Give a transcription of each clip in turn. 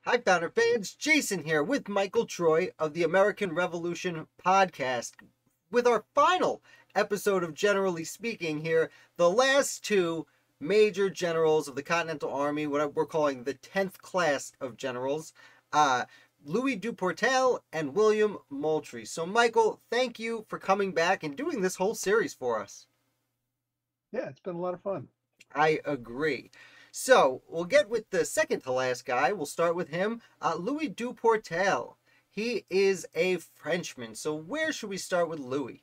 Hi, Founder fans. Jason here with Michael Troy of the American Revolution podcast with our final episode of Generally Speaking here. The last two major generals of the Continental Army, what we're calling the 10th class of generals, Louis Duportail and William Moultrie. So, Michael, thank you for coming back and doing this whole series for us. Yeah, it's been a lot of fun. I agree. So we'll get with the second to last guy. We'll start with him, Louis Duportail. He is a Frenchman. So where should we start with Louis?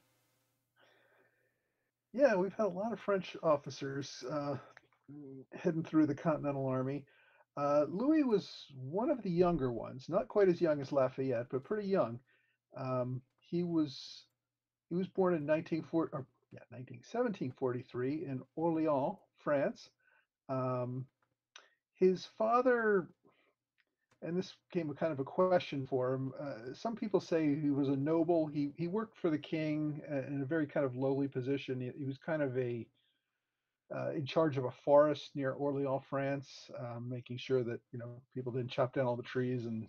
Yeah, we've had a lot of French officers heading through the Continental Army. Louis was one of the younger ones, not quite as young as Lafayette, but pretty young. He was born in 1743 in Orléans, France. Um, his father, and this became a kind of a question for him. Some people say he was a noble. He worked for the king in a very kind of lowly position. He was kind of a in charge of a forest near Orléans, France, making sure that people didn't chop down all the trees and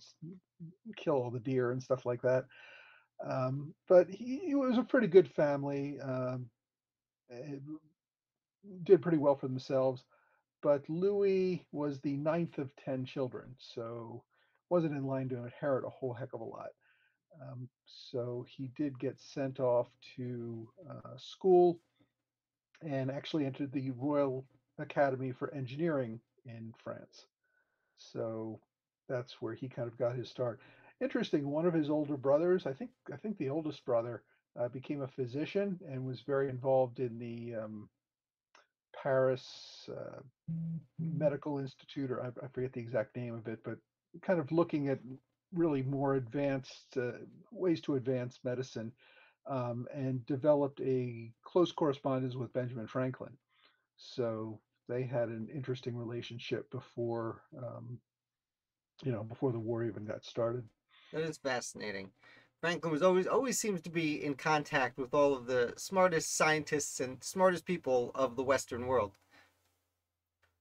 kill all the deer and stuff like that. But he was a pretty good family. Did pretty well for themselves. But Louis was the ninth of 10 children, so wasn't in line to inherit a whole heck of a lot. So he did get sent off to school and actually entered the Royal Academy for Engineering in France. So that's where he kind of got his start. Interesting. One of his older brothers, I think the oldest brother, became a physician and was very involved in the Paris Medical Institute, or I forget the exact name of it, but kind of looking at really more advanced ways to advance medicine, and developed a close correspondence with Benjamin Franklin. So they had an interesting relationship before the war even got started. That is fascinating. Franklin was always seems to be in contact with all of the smartest scientists and smartest people of the Western world.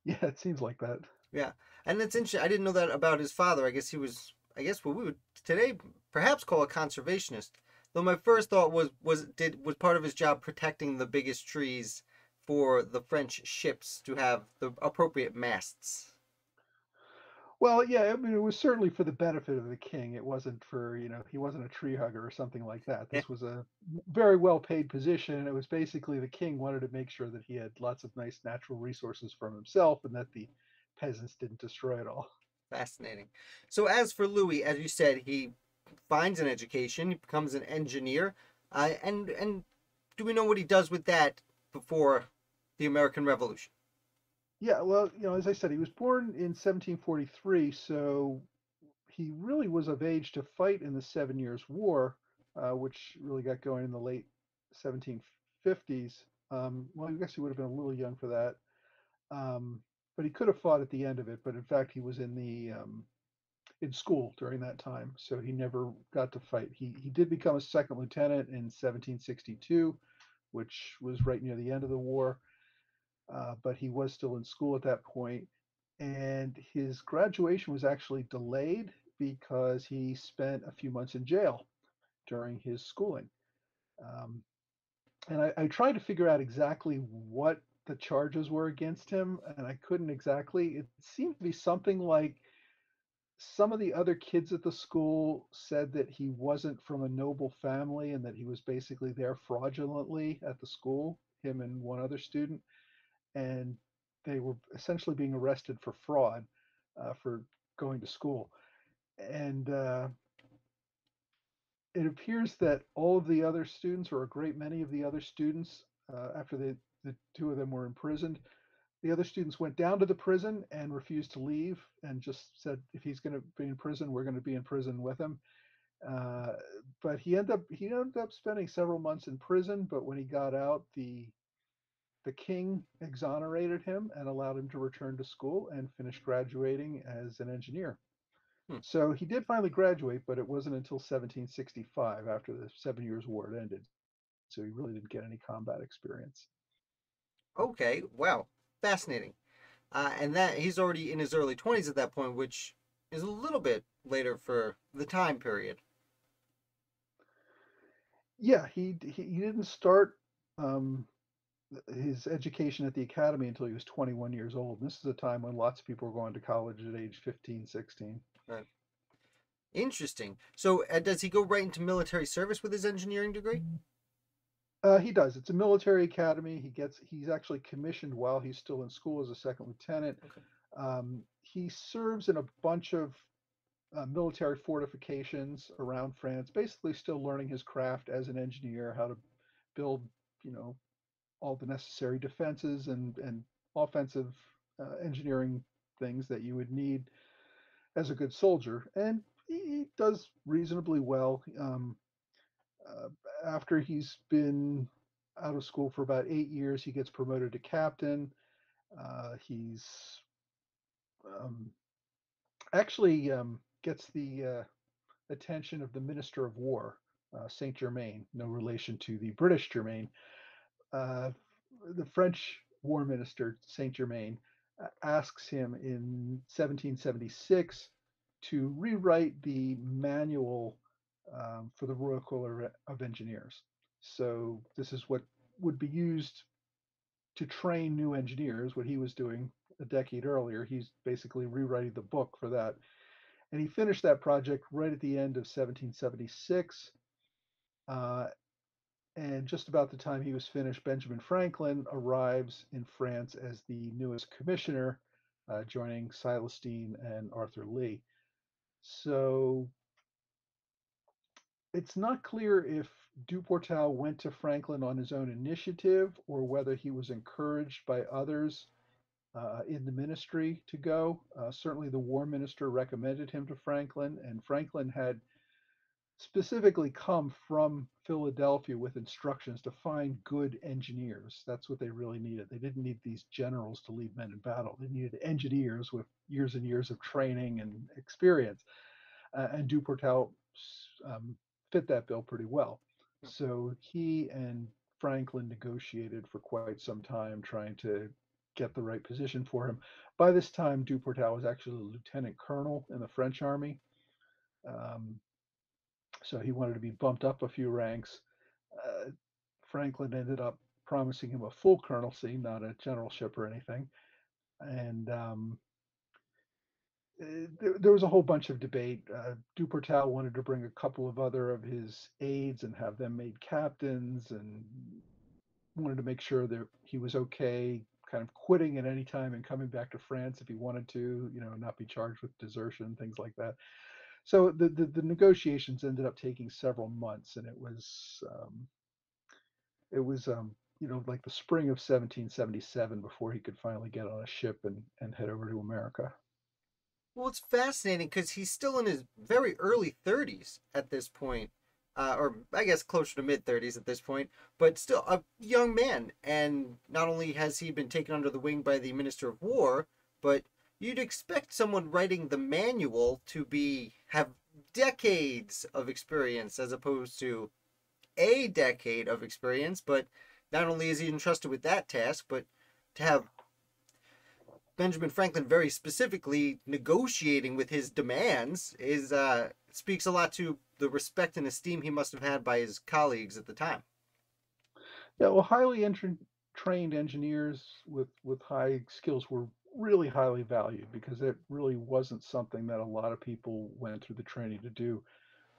Yeah, it seems like that. Yeah, and it's interesting. I didn't know that about his father. I guess he was. I guess what we would today perhaps call a conservationist. Though my first thought was part of his job protecting the biggest trees for the French ships to have the appropriate masts. Well, yeah, I mean, it was certainly for the benefit of the king. It wasn't for, he wasn't a tree hugger or something like that. Yeah, This was a very well paid position. And it was basically the king wanted to make sure that he had lots of nice natural resources from himself and that the peasants didn't destroy it all. fascinating. So as for Louis, as you said, he finds an education. He becomes an engineer. And do we know what he does with that before the American Revolution? Yeah, well, as I said, he was born in 1743, so he really was of age to fight in the Seven Years' War, which really got going in the late 1750s. Well, I guess he would have been a little young for that. Um, but he could have fought at the end of it. But in fact, he was in school during that time, so he never got to fight. He did become a second lieutenant in 1762, which was right near the end of the war. But he was still in school at that point, and his graduation was actually delayed because he spent a few months in jail during his schooling. Um, and I tried to figure out exactly what the charges were against him, and I couldn't exactly. It seemed to be something like some of the other kids at the school said that he wasn't from a noble family and that he was basically there fraudulently at the school, him and one other student, and they were essentially being arrested for fraud for going to school. And it appears that all of the other students, or a great many of the other students, after the two of them were imprisoned, the other students went down to the prison and refused to leave and just said, if he's going to be in prison, we're going to be in prison with him. Uh, but he ended up spending several months in prison. But when he got out, the king exonerated him and allowed him to return to school and finish graduating as an engineer. Hmm. So he did finally graduate, but it wasn't until 1765, after the Seven Years' War ended. So he really didn't get any combat experience. Okay, wow, fascinating. And that he's already in his early 20s at that point, which is a little bit later for the time period. Yeah, he didn't start um, his education at the academy until he was 21 years old. And this is a time when lots of people were going to college at age 15, 16. Right. Interesting. So, does he go right into military service with his engineering degree? He does. It's a military academy. He's actually commissioned while he's still in school as a second lieutenant. Okay. He serves in a bunch of military fortifications around France, basically still learning his craft as an engineer, how to build, you know, all the necessary defenses and offensive engineering things that you would need as a good soldier. And he does reasonably well. Uh, After he's been out of school for about 8 years, he gets promoted to captain. He's um, actually gets the attention of the Minister of War, Saint Germain, no relation to the British Germain. Uh, the French War Minister, Saint Germain, asks him in 1776 to rewrite the manual for the Royal Corps of Engineers. So this is what would be used to train new engineers. What he was doing a decade earlier, he's basically rewriting the book for that. And he finished that project right at the end of 1776. Uh, and just about the time he was finished, Benjamin Franklin arrives in France as the newest commissioner, joining Silas Deane and Arthur Lee. So it's not clear if Duportail went to Franklin on his own initiative or whether he was encouraged by others in the ministry to go. Certainly, the war minister recommended him to Franklin, and Franklin had specifically come from Philadelphia with instructions to find good engineers. That's what they really needed. They didn't need these generals to lead men in battle. They needed engineers with years and years of training and experience. And Duportail um, fit that bill pretty well. So he and Franklin negotiated for quite some time, trying to get the right position for him. By this time, Duportail was actually a lieutenant colonel in the French army. Um, so he wanted to be bumped up a few ranks. Uh, Franklin ended up promising him a full colonelcy, not a generalship or anything. And there was a whole bunch of debate. Duportail wanted to bring a couple of other of his aides and have them made captains, and wanted to make sure that he was okay, kind of quitting at any time and coming back to France if he wanted to, not be charged with desertion, things like that. So the negotiations ended up taking several months, and it was like the spring of 1777 before he could finally get on a ship and head over to America. Well, it's fascinating because he's still in his very early 30s at this point, or I guess closer to mid 30s at this point, but still a young man. And not only has he been taken under the wing by the Minister of War, but you'd expect someone writing the manual to have decades of experience as opposed to a decade of experience. But not only is he entrusted with that task, but to have Benjamin Franklin very specifically negotiating with his demands is speaks a lot to the respect and esteem he must have had by his colleagues at the time. Yeah, well, trained engineers with high skills were really highly valued because it really wasn't something that a lot of people went through the training to do.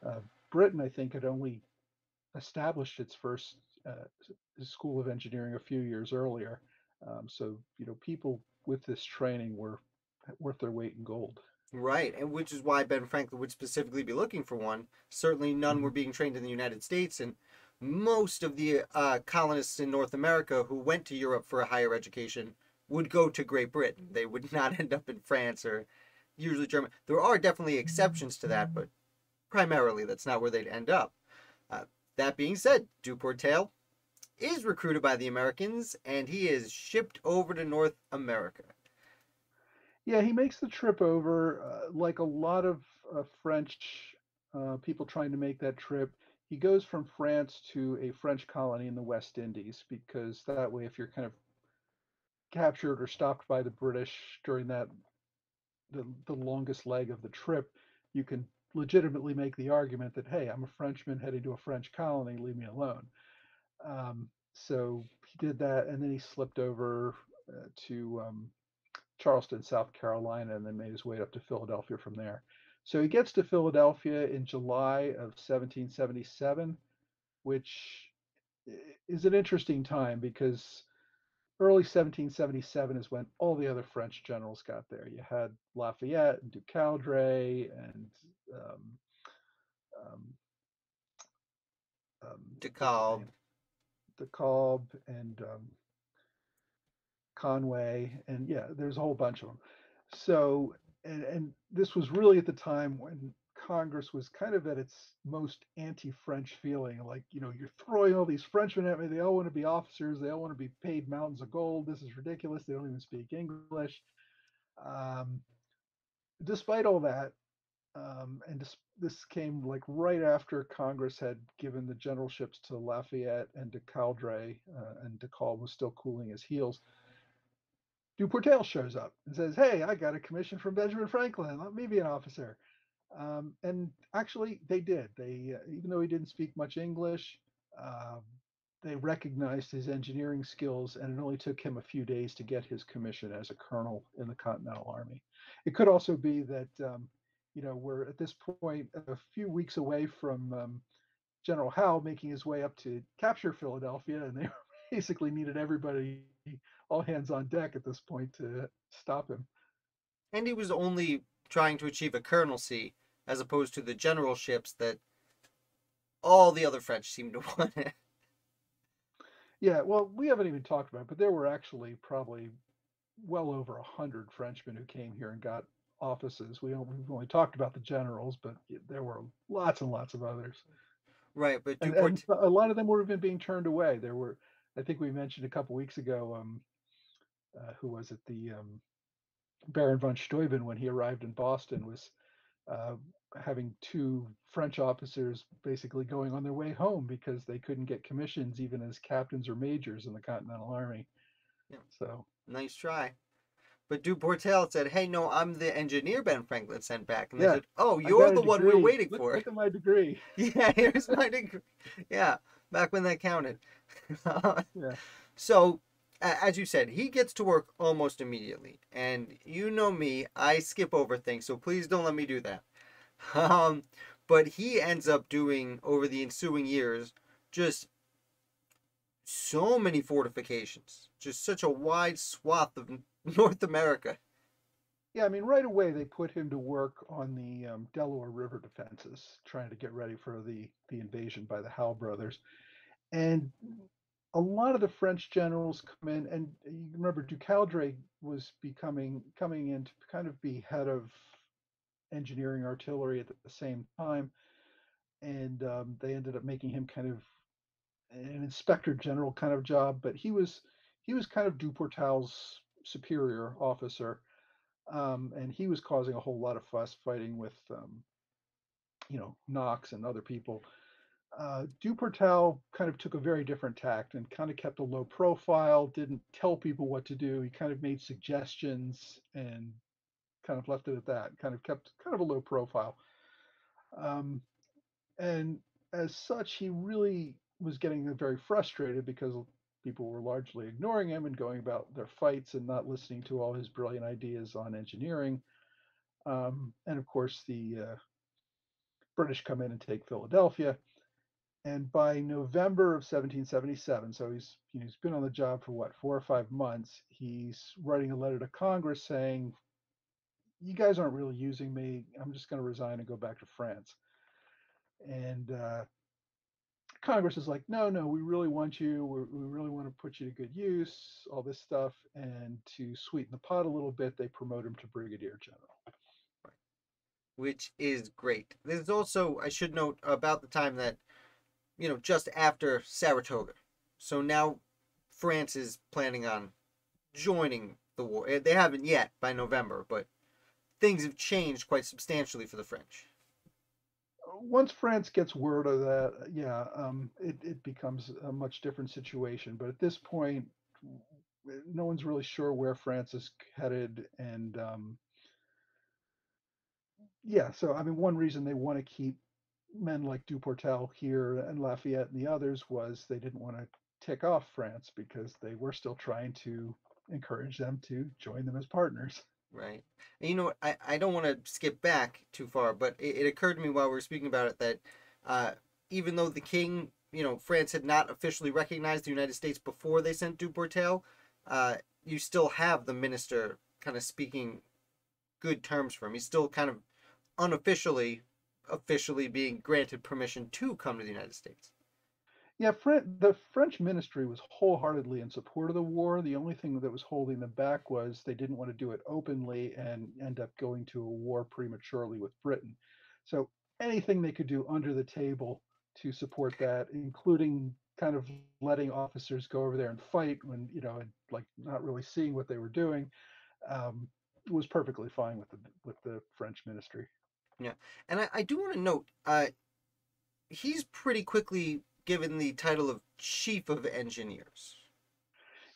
Uh, Britain, I think, had only established its first school of engineering a few years earlier. So, people with this training were worth their weight in gold. Right, and which is why Ben Franklin would specifically be looking for one. Certainly, none were Mhm. being trained in the United States, and most of the colonists in North America who went to Europe for a higher education would go to Great Britain. They would not end up in France or usually Germany. There are definitely exceptions to that, but primarily that's not where they'd end up. Uh, that being said, Duportail is recruited by the Americans, and he is shipped over to North America. Yeah, he makes the trip over. Like a lot of French people trying to make that trip, he goes from France to a French colony in the West Indies because that way, if you're kind of captured or stopped by the British during that the longest leg of the trip, you can legitimately make the argument that, hey, I'm a Frenchman heading to a French colony, leave me alone. So he did that, and then he slipped over to Charleston, South Carolina, and then made his way up to Philadelphia from there. So he gets to Philadelphia in July of 1777, which is an interesting time because early 1777 is when all the other French generals got there. You had Lafayette and Ducaldre and um, um, what's his DeKalb. name, DeKalb and Conway, and yeah, there's a whole bunch of them. So, and this was really at the time when Congress was kind of at its most anti-French feeling. Like, you're throwing all these Frenchmen at me. They all want to be officers. They all want to be paid mountains of gold. This is ridiculous. They don't even speak English. Um, Despite all that, and this came like right after Congress had given the generalships to Lafayette and de Caldre, and de Kalb was still cooling his heels. Duportail shows up and says, "Hey, I got a commission from Benjamin Franklin. Let me be an officer." And actually, they did. They, even though he didn't speak much English, uh, they recognized his engineering skills, and it only took him a few days to get his commission as a colonel in the Continental Army. It could also be that we're at this point a few weeks away from General Howe making his way up to capture Philadelphia, and they basically needed everybody, all hands on deck at this point to stop him. And he was only trying to achieve a colonelcy as opposed to the generalships that all the other French seemed to want. Yeah, well, we haven't even talked about it, but there were actually probably well over 100 Frenchmen who came here and got offices. We've only talked about the generals, but there were lots and lots of others. Right, but And a lot of them were even being turned away. There were, I think we mentioned a couple weeks ago, who was it? The Baron von Steuben, when he arrived in Boston, was uh, having two French officers basically going on their way home because they couldn't get commissions even as captains or majors in the Continental Army. yeah, So nice try. But Duportail said, "Hey, no, I'm the engineer Ben Franklin sent back," and they yeah, said, "Oh, I you're got a the one we're degree. waiting Look, for." look at my degree. Yeah, here's my degree. Yeah, back when that counted. Yeah, So, as you said, he gets to work almost immediately, and you know me, I skip over things, so please don't let me do that. Um, but he ends up doing over the ensuing years just so many fortifications, just such a wide swath of North America. yeah. I mean, right away they put him to work on the Delaware River defenses, trying to get ready for the invasion by the Howe brothers. And a lot of the French generals come in, and you remember Ducaldre was coming in to kind of be head of engineering artillery at the same time, and they ended up making him kind of an inspector general kind of job. But he was kind of Duportail's superior officer, and he was causing a whole lot of fuss fighting with Knox and other people. Duportail kind of took a very different tact and kind of kept a low profile, didn't tell people what to do. He kind of made suggestions and kind of left it at that, kind of kept kind of a low profile. Um, and as such, he really was getting very frustrated because people were largely ignoring him and going about their fights and not listening to all his brilliant ideas on engineering. And of course, the British come in and take Philadelphia. And by November of 1777, so he's been on the job for what, 4 or 5 months. He's writing a letter to Congress saying, "You guys aren't really using me. I'm just going to resign and go back to France." And Congress is like, "No, no, we really want you. We really want to put you to good use. All this stuff." And to sweeten the pot a little bit, they promote him to brigadier general. Which is great. There's also, I should note, about the time that, just after Saratoga. So now France is planning on joining the war. They haven't yet by November, but things have changed quite substantially for the French. Once France gets word of that, yeah, it becomes a much different situation. But at this point, no one's really sure where France is headed, and yeah, so I mean, one reason they want to keep men like Duportail here and Lafayette and the others was they didn't want to tick off France because they were still trying to encourage them to join them as partners. Right. And you know what? I don't want to skip back too far, but it occurred to me while we were speaking about it that uh, even though the king, France had not officially recognized the United States before they sent Duportail, you still have the minister kind of speaking good terms for him. He's still kind of unofficially, officially being granted permission to come to the United States. Yeah, the French ministry was wholeheartedly in support of the war. The only thing that was holding them back was they didn't want to do it openly and end up going to a war prematurely with Britain. So anything they could do under the table to support that, including kind of letting officers go over there and fight when, and like not really seeing what they were doing, um, was perfectly fine with the French ministry. Yeah. And I do want to note, he's pretty quickly given the title of Chief of Engineers.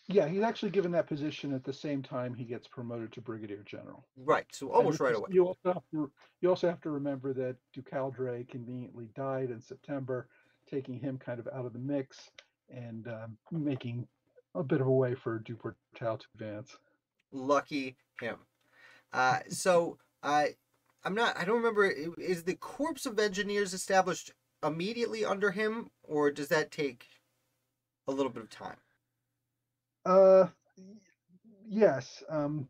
Yeah, he's actually given that position at the same time he gets promoted to brigadier general. Right. So And almost right away. you also have to remember that Ducaldre conveniently died in September, taking him kind of out of the mix and making a bit of a way for Duportail to advance. Lucky him. So I don't remember. Is the Corps of Engineers established immediately under him, or does that take a little bit of time? Uh, yes,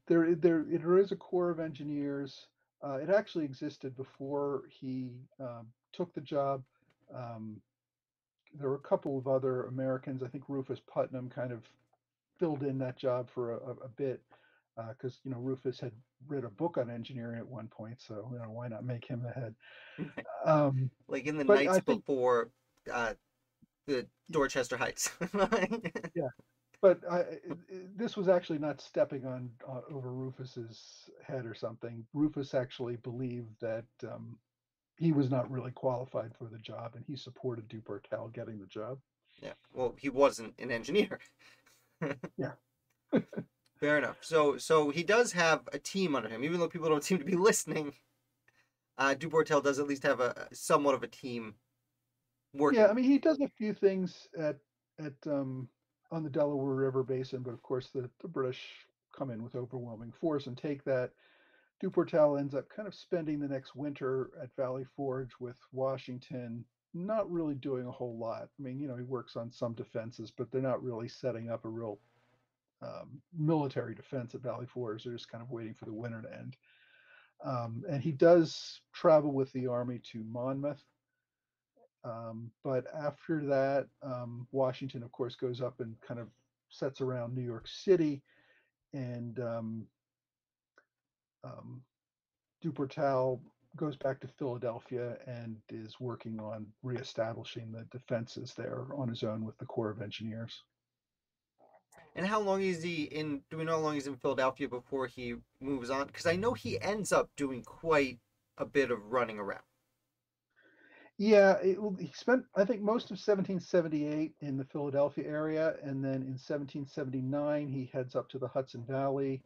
there is a Corps of Engineers. It actually existed before he took the job. Um, there were a couple of other Americans. I think Rufus Putnam kind of filled in that job for a bit because Rufus had read a book on engineering at one point, so why not make him the head? Um, Like in the but nights I think before uh, the Dorchester Heights. yeah, but this was actually not stepping on over Rufus's head or something. Rufus actually believed that he was not really qualified for the job, and he supported Duportail getting the job. Yeah. Well, he wasn't an engineer. Yeah. Fair enough. So he does have a team under him, even though people don't seem to be listening. Duportail does at least have a somewhat of a team Yeah, working I with. mean, he does a few things at on the Delaware River basin, but of course the British come in with overwhelming force and take that. Duportail ends up kind of spending the next winter at Valley Forge with Washington, not really doing a whole lot. I mean, he works on some defenses, but they're not really setting up a real military defense at Valley Forge. They're just kind of waiting for the winter to end. And he does travel with the army to Monmouth. But after that, Washington, of course, goes up and kind of sets around New York City, and um, Duportail goes back to Philadelphia and is working on reestablishing the defenses there on his own with the Corps of Engineers. And how long is he in? Do we know how long he's in Philadelphia before he moves on? Because I know he ends up doing quite a bit of running around. Yeah, he spent, I think, most of 1778 in the Philadelphia area, and then in 1779 he heads up to the Hudson Valley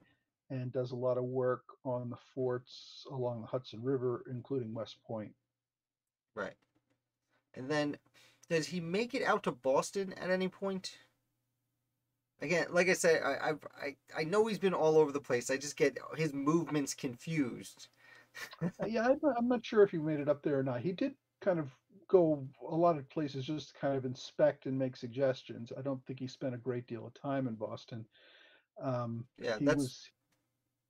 and does a lot of work on the forts along the Hudson River, including West Point. Right. And then does he make it out to Boston at any point? Again, like I said, I know he's been all over the place. I just get his movements confused. Yeah, I'm not sure if he made it up there or not. He did kind of go a lot of places just to kind of inspect and make suggestions. I don't think he spent a great deal of time in Boston. Yeah, He that's was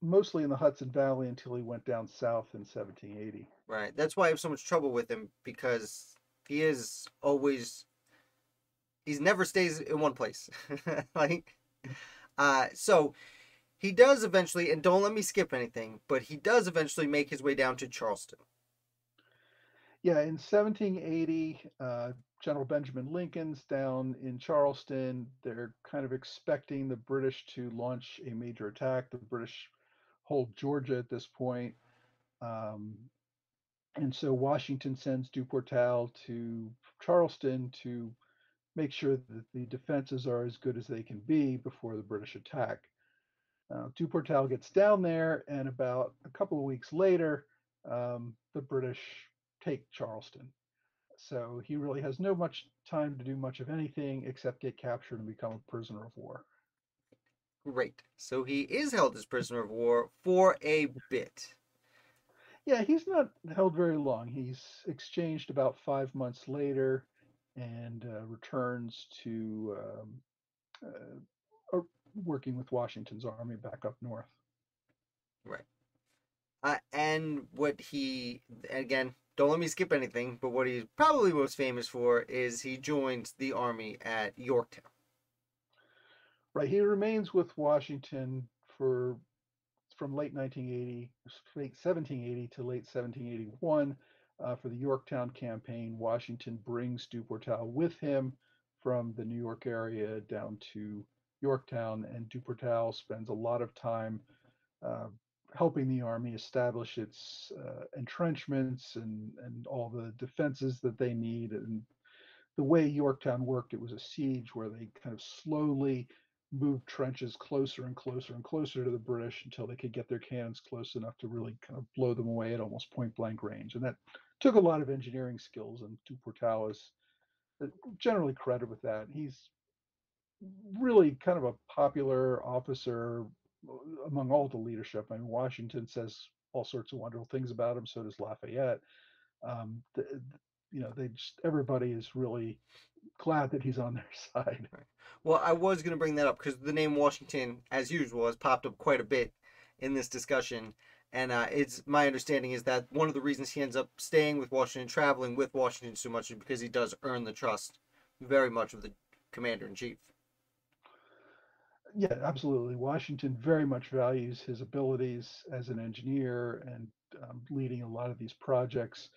mostly in the Hudson Valley until he went down south in 1780. right. That's why I have so much trouble with him because he is always he's never stays in one place. like so he does eventually, and don't let me skip anything, but he does eventually make his way down to Charleston. Yeah, in 1780, General Benjamin Lincoln's down in Charleston. They're kind of expecting the British to launch a major attack. The British hold Georgia at this point. Um, and so Washington sends Duportail to Charleston to make sure that the defenses are as good as they can be before the British attack. Duportail gets down there, and about a couple of weeks later, the British take Charleston. So he really has no much time to do much of anything except get captured and become a prisoner of war. Great. So he is held as prisoner of war for a bit. Yeah, he's not held very long. He's exchanged about 5 months later and returns to working with Washington's army back up north. Right. And what he, again, don't let me skip anything, but what he's probably most famous for is he joined the army at Yorktown. Right, he remains with Washington for from late 1980, late 1780 to late 1781 for the Yorktown campaign. Washington brings Duportail with him from the New York area down to Yorktown, and Duportail spends a lot of time uh, helping the army establish its entrenchments and all the defenses that they need. And the way Yorktown worked, it was a siege where they kind of slowly moved trenches closer and closer and closer to the British until they could get their cannons close enough to really kind of blow them away at almost point blank range. And that took a lot of engineering skills, and Duportail is generally credited with that. He's really kind of a popular officer among all the leadership. I mean, Washington says all sorts of wonderful things about him. So does Lafayette. Um, the, they just everybody is really glad that he's on their side. Right. Well, I was going to bring that up because the name Washington, as usual, has popped up quite a bit in this discussion. And it's my understanding is that one of the reasons he ends up staying with Washington, traveling with Washington so much, is because he does earn the trust very much of the commander in chief. Yeah, absolutely. Washington very much values his abilities as an engineer and leading a lot of these projects.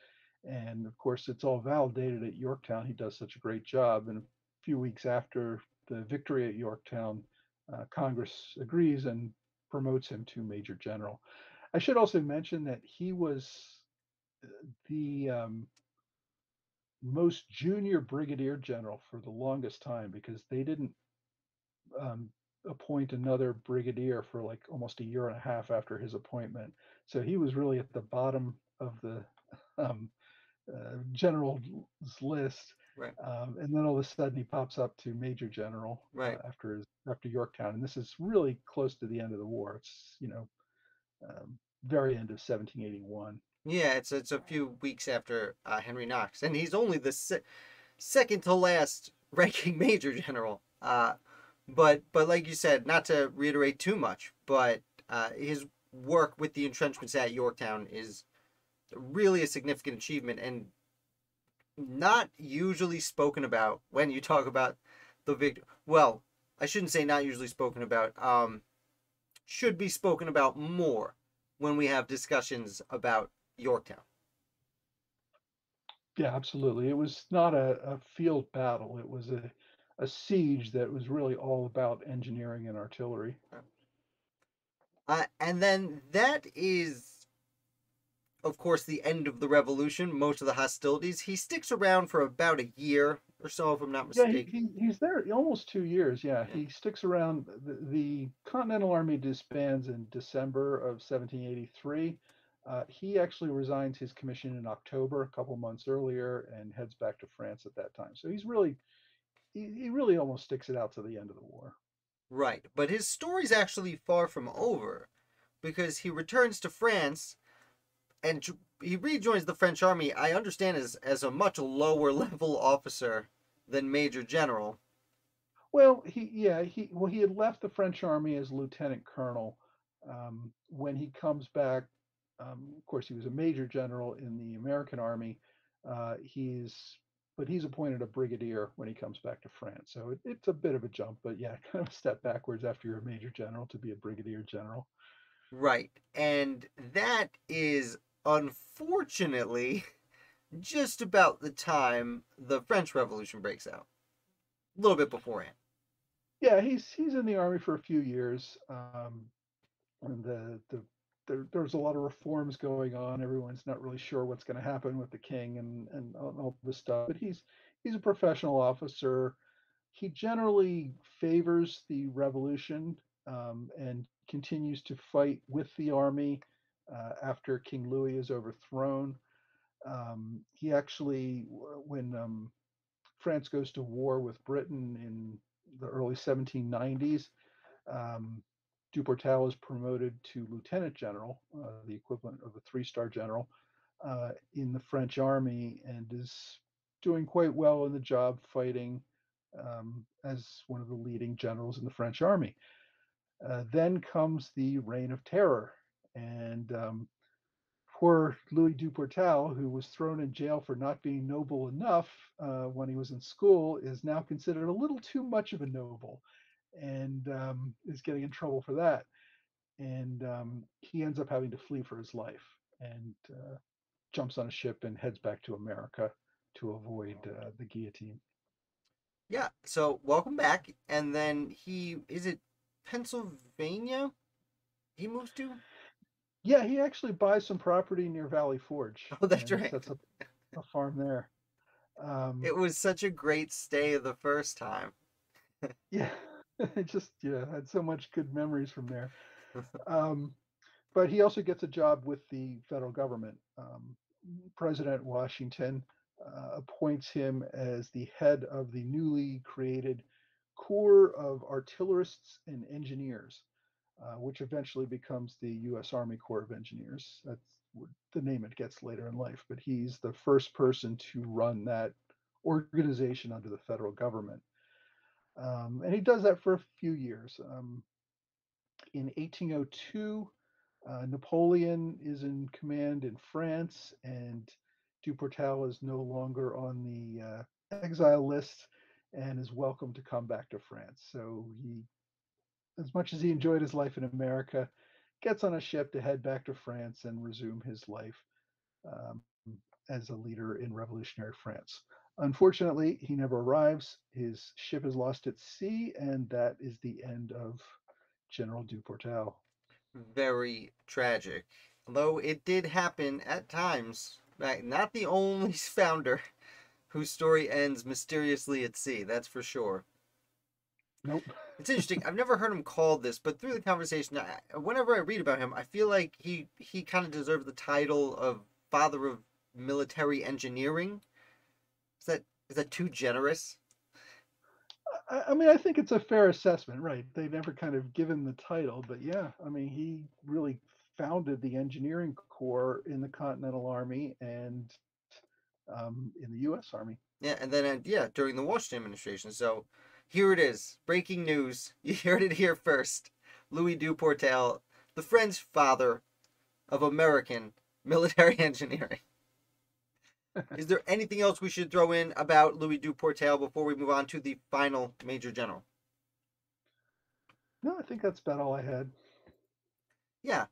And of course, it's all validated at Yorktown. He does such a great job. And a few weeks after the victory at Yorktown, Congress agrees and promotes him to Major General. I should also mention that he was the most junior brigadier general for the longest time because they didn't um, appoint another brigadier for like almost a year and a half after his appointment. So he was really at the bottom of the um, general's list. Right. And then all of a sudden he pops up to major general Right. after Yorktown, and this is really close to the end of the war. It's very end of 1781. Yeah, it's a few weeks after Henry Knox, and he's only the second to last ranking major general. But like you said, not to reiterate too much, but his work with the entrenchments at Yorktown is really a significant achievement and not usually spoken about when you talk about the victory. Well, I shouldn't say not usually spoken about. Should be spoken about more when we have discussions about Yorktown. Yeah, absolutely. It was not a field battle. It was a siege that was really all about engineering and artillery. And then that is, of course, the end of the revolution, most of the hostilities. He sticks around for about a year or so, if I'm not Yeah, mistaken. he's there almost 2 years. Yeah, Yeah. he sticks around. The Continental Army disbands in December of 1783. He actually resigns his commission in October, a couple months earlier, and heads back to France at that time. So he really almost sticks it out to the end of the war. Right. But his story's actually far from over because he returns to France and he rejoins the French army, I understand, as a much lower level officer than Major General. Well, he had left the French army as lieutenant colonel. When he comes back, of course, he was a major general in the American army. He's appointed a brigadier when he comes back to France. So it's a bit of a jump, but yeah, kind of a step backwards after you're a major general to be a brigadier general. Right. And that is unfortunately just about the time the French Revolution breaks out. A little bit beforehand. Yeah, he's in the army for a few years. And there's a lot of reforms going on. Everyone's not really sure what's going to happen with the king and all this stuff. But he's a professional officer. He generally favors the revolution and continues to fight with the army after King Louis is overthrown. He actually, when France goes to war with Britain in the early 1790s, um, Duportail is promoted to lieutenant general, the equivalent of a three-star general, in the French army, and is doing quite well in the job, fighting as one of the leading generals in the French army. Then comes the Reign of Terror, and poor Louis Duportail, who was thrown in jail for not being noble enough when he was in school, is now considered a little too much of a noble, and is getting in trouble for that. And he ends up having to flee for his life, and jumps on a ship and heads back to America to avoid the guillotine. Yeah. So welcome back. And then is it Pennsylvania he moves to? Yeah, he actually buys some property near Valley Forge Oh, that's and right. sets up a farm there. It was such a great stay the first time. Yeah, it just had so much good memories from there. Um, but he also gets a job with the federal government. President Washington appoints him as the head of the newly created Corps of Artillerists and Engineers, which eventually becomes the U.S. Army Corps of Engineers. That's the name it gets later in life, but he's the first person to run that organization under the federal government. And he does that for a few years. In 1802, Napoleon is in command in France, and Duportail is no longer on the exile list and is welcome to come back to France. So he, as much as he enjoyed his life in America, gets on a ship to head back to France and resume his life um, as a leader in revolutionary France. Unfortunately, he never arrives. His ship is lost at sea, and that is the end of General Duportail. Very tragic. Although it did happen at times. Right, not the only founder whose story ends mysteriously at sea, that's for sure. Nope. It's interesting. I've never heard him called this, but through the conversation, whenever I read about him, I feel like he kind of deserves the title of father of military engineering. Is that too generous? I mean, I think it's a fair assessment, right? They never kind of given the title, but yeah, I mean, he really founded the engineering corps in the Continental Army and in the U.S. Army. Yeah, and then yeah, during the Washington administration. So here it is, breaking news. You heard it here first. Louis Duportail, the French father of American military engineering. Is there anything else we should throw in about Louis Duportail before we move on to the final major general? No, I think that's about all I had. Yeah,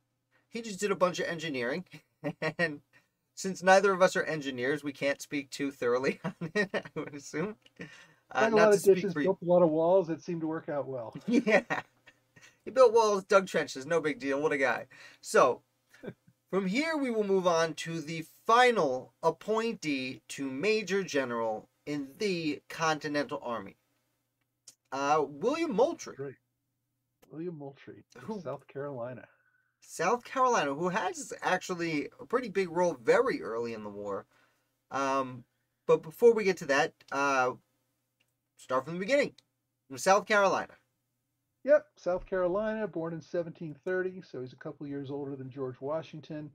he just did a bunch of engineering, and since neither of us are engineers, we can't speak too thoroughly on it. I would assume. Tried a Not lot to of speak dishes, for you. built a lot of walls. It seemed to work out well. Yeah, he built walls, dug trenches, no big deal. What a guy. So from here, we will move on to the final appointee to Major General in the Continental Army, William Moultrie, That's right. William Moultrie, who South Carolina. South Carolina, who has actually a pretty big role very early in the war. Um, but before we get to that, start from the beginning. From South Carolina. Yep, South Carolina, born in 1730, so he's a couple years older than George Washington.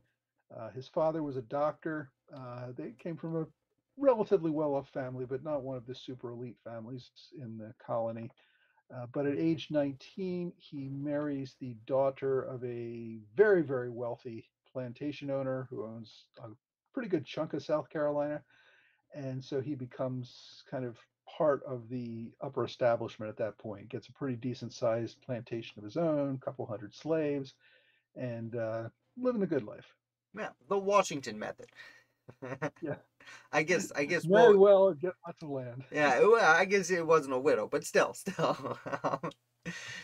His father was a doctor. They came from a relatively well off family, but not one of the super elite families in the colony. But at age 19, he marries the daughter of a very, very wealthy plantation owner who owns a pretty good chunk of South Carolina. And so he becomes kind of part of the upper establishment at that point. Gets a pretty decent sized plantation of his own, a couple hundred slaves, and living a good life. Yeah, the Washington method. Yeah, I guess. marry Well, well and get lots of land. yeah. I guess it wasn't a widow, but still.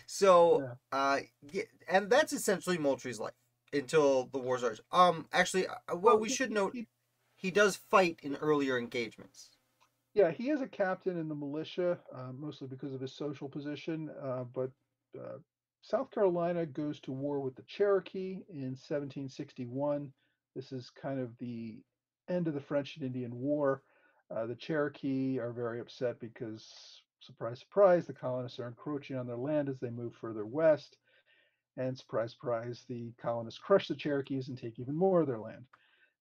So, Yeah. yeah, and that's essentially Moultrie's life until the war starts. Actually, well, Well, we should note he does fight in earlier engagements. yeah, he is a captain in the militia, mostly because of his social position. But uh, South Carolina goes to war with the Cherokee in 1761. This is kind of the end of the French and Indian War. The Cherokee are very upset because, surprise, surprise, the colonists are encroaching on their land as they move further west. And surprise, surprise, the colonists crush the Cherokees and take even more of their land.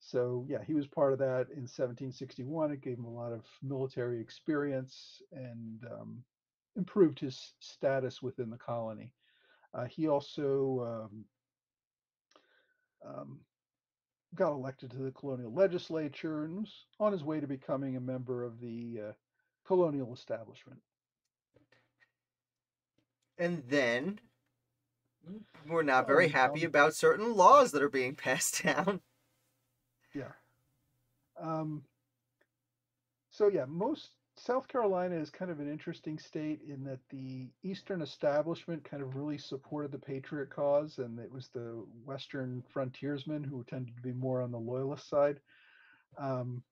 So, yeah, he was part of that in 1761. It gave him a lot of military experience and improved his status within the colony. He also um, got elected to the colonial legislature and was on his way to becoming a member of the colonial establishment. And then we're not very Oh, happy about certain laws that are being passed down. yeah. Um, so yeah, most South Carolina is kind of an interesting state in that the Eastern establishment kind of really supported the Patriot cause, and it was the Western frontiersmen who tended to be more on the loyalist side. Um,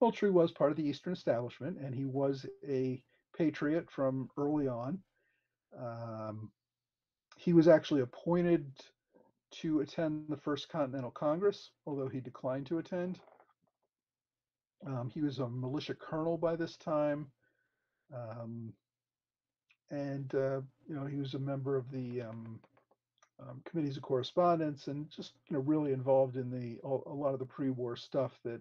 Moultrie was part of the Eastern establishment, and he was a patriot from early on. Um, he was actually appointed to attend the First Continental Congress, although he declined to attend. He was a militia colonel by this time, um, and he was a member of the committees of correspondence, and just really involved in a lot of the pre-war stuff that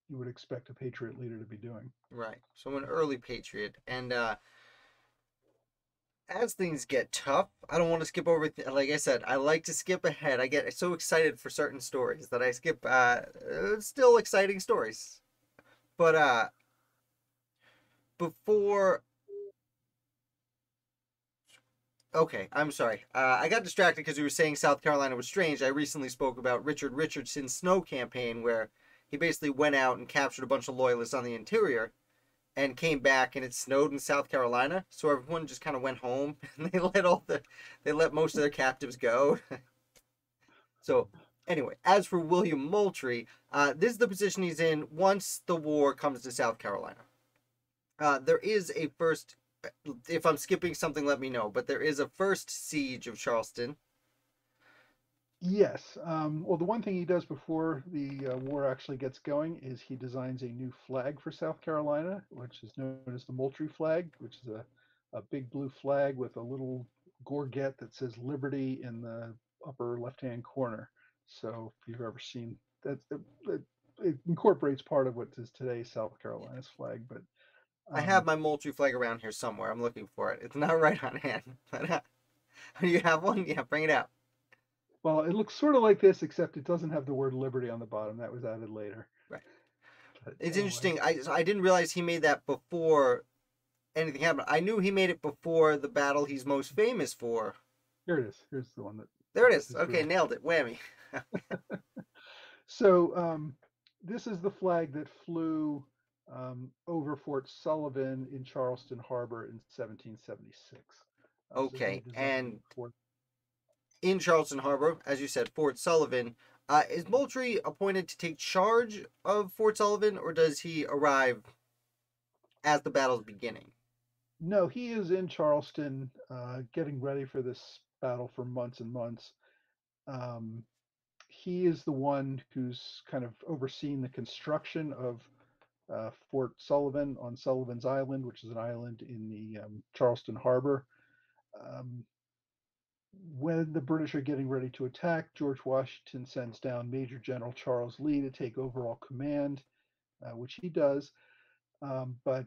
you would expect a patriot leader to be doing. Right. So an early patriot. And as things get tough, I don't want to skip over. Like I said, I like to skip ahead. I get so excited for certain stories that I skip still exciting stories. But before okay, I'm sorry. I got distracted because you were saying South Carolina was strange. I recently spoke about Richard Richardson's snow campaign, where he basically went out and captured a bunch of loyalists on the interior and came back, and it snowed in South Carolina. So everyone just kind of went home and they let most of their captives go. So anyway, as for William Moultrie, this is the position he's in once the war comes to South Carolina. There is a first. If I'm skipping something, let me know. But there is a first siege of Charleston. Yes. Well, the one thing he does before the war actually gets going is he designs a new flag for South Carolina, which is known as the Moultrie Flag, which is a big blue flag with a little gorget that says Liberty in the upper left-hand corner. So if you've ever seen that, it incorporates part of what is today South Carolina's flag. But I have um, my Moultrie flag around here somewhere. I'm looking for it. It's not right on hand. But you have one? Yeah, bring it out. well, it looks sort of like this, except it doesn't have the word Liberty on the bottom. That was added later. Right. But It's anyway, interesting. I didn't realize he made that before anything happened. I knew he made it before the battle he's most famous for. here it is. Here's the one that There it that is. is Okay, real. nailed it. Whammy. So this is the flag that flew over Fort Sullivan in Charleston Harbor in 1776. So he Okay, designed it and for. in Charleston Harbor, as you said, Fort Sullivan. Is Moultrie appointed to take charge of Fort Sullivan, or does he arrive as the battle's beginning? No, he is in Charleston, getting ready for this battle for months and months. Um, he is the one who's kind of overseeing the construction of Fort Sullivan on Sullivan's Island, which is an island in the Charleston Harbor. Um, when the British are getting ready to attack, George Washington sends down Major General Charles Lee to take overall command, which he does. But